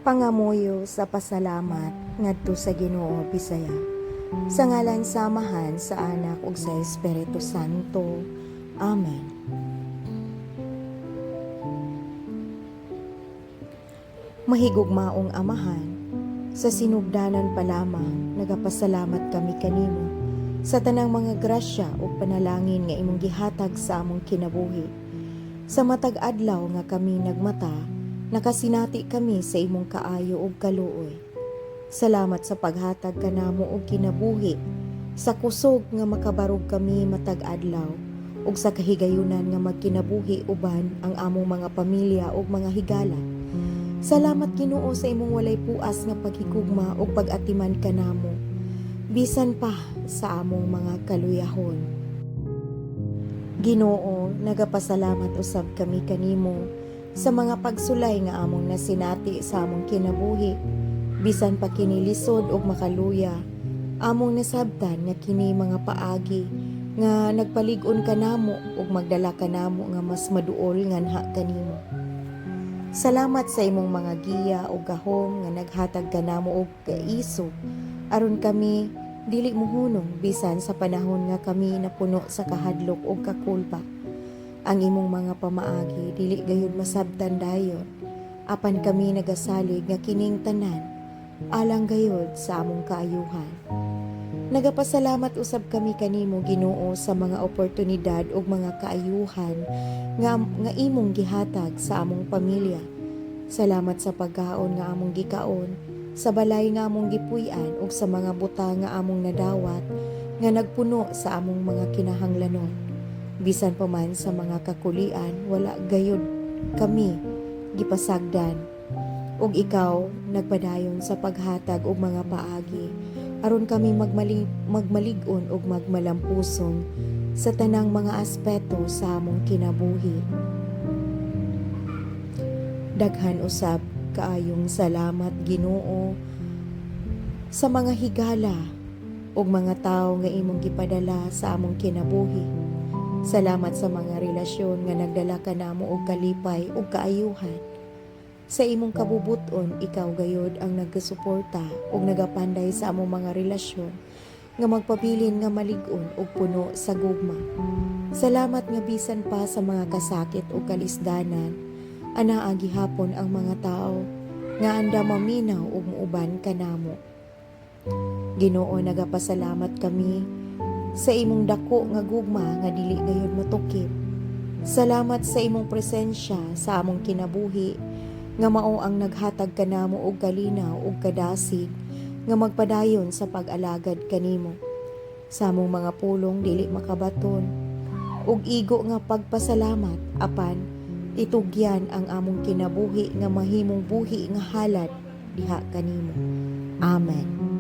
Pangamuyo sa pasalamat ngadto sa Ginoo Bisaya. Sa ngalan samahan sa Anak ug sa Espiritu Santo. Amen. Mahigugmaong Amahan, sa sinugdanan pa lamang nagapasalamat kami kanimo sa tanang mga grasya ug panalangin nga imong gihatag sa among kinabuhi. Sa matag adlaw nga kami nagmata, nakasinati kami sa imong kaayo ug kaluoy. Salamat sa paghatag kanamo og kinabuhi, sa kusog nga makabarog kami matag adlaw, ug sa kahigayunan nga magkinabuhi uban ang among mga pamilya ug mga higala. Salamat Ginoo sa imong walay puas nga paghigugma ug pag-atiman kanamo, bisan pa sa among mga kaluyahon. Ginoo, nagapasalamat usab kami kanimo sa mga pagsulay nga among nasinati sa among kinabuhi, bisan pa kini lisod ug makaluya. Among nasabtan nga kini mga paagi nga nagpalig-on kanamo ug magdala kanamo nga mas maduol nganha kanimo. Salamat sa imong mga giya ug gahom nga naghatag kanamo og kaiso aron kami dili mohunong bisan sa panahon nga kami napuno sa kahadlok ug kakulba. Ang imong mga pamaagi dili gayud masabtan dayon, apan kami nagasalig nga kining tanan alang gayud sa among kaayuhan. Nagapasalamat usab kami kanimo Ginoo sa mga oportunidad ug mga kaayuhan nga imong gihatag sa among pamilya. Salamat sa pagkaon nga among gikaon, sa balay nga among gipuy-an ug sa mga buta nga among nadawat nga nagpuno sa among mga kinahanglanon. Bisan pa man sa mga kakulian, wala gayud kami gipasagdan. Ug ikaw nagpadayon sa paghatag og mga paagi aron kami magmalig-on ug magmalampuson sa tanang mga aspeto sa among kinabuhi. Daghan usab kaayong salamat Ginoo sa mga higala ug mga tawo nga imong gipadala sa among kinabuhi. Salamat sa mga relasyon nga nagdala kanamo og kalipay ug kaayuhan. Sa imong kabubuton, ikaw gayud ang nagasuporta ug nagapanday sa among mga relasyon nga magpabilin nga malig-on ug puno sa gugma. Salamat nga bisan pa sa mga kasakit ug kalisdanan, anaa gihapon ang mga tawo nga anda maminaw ug muuban kanamo. Ginoo, nagapasalamat kami sa imong dako nga gugma nga dili gayud matukip. Salamat sa imong presensya sa among kinabuhi nga mao ang naghatag kanamo og kalinaw ug kadasig nga magpadayon sa pag-alagad kanimo. Sa among mga pulong dili makabaton ug igo nga pagpasalamat, apan itugyan ang among kinabuhi nga mahimong buhi nga halad diha kanimo. Amen.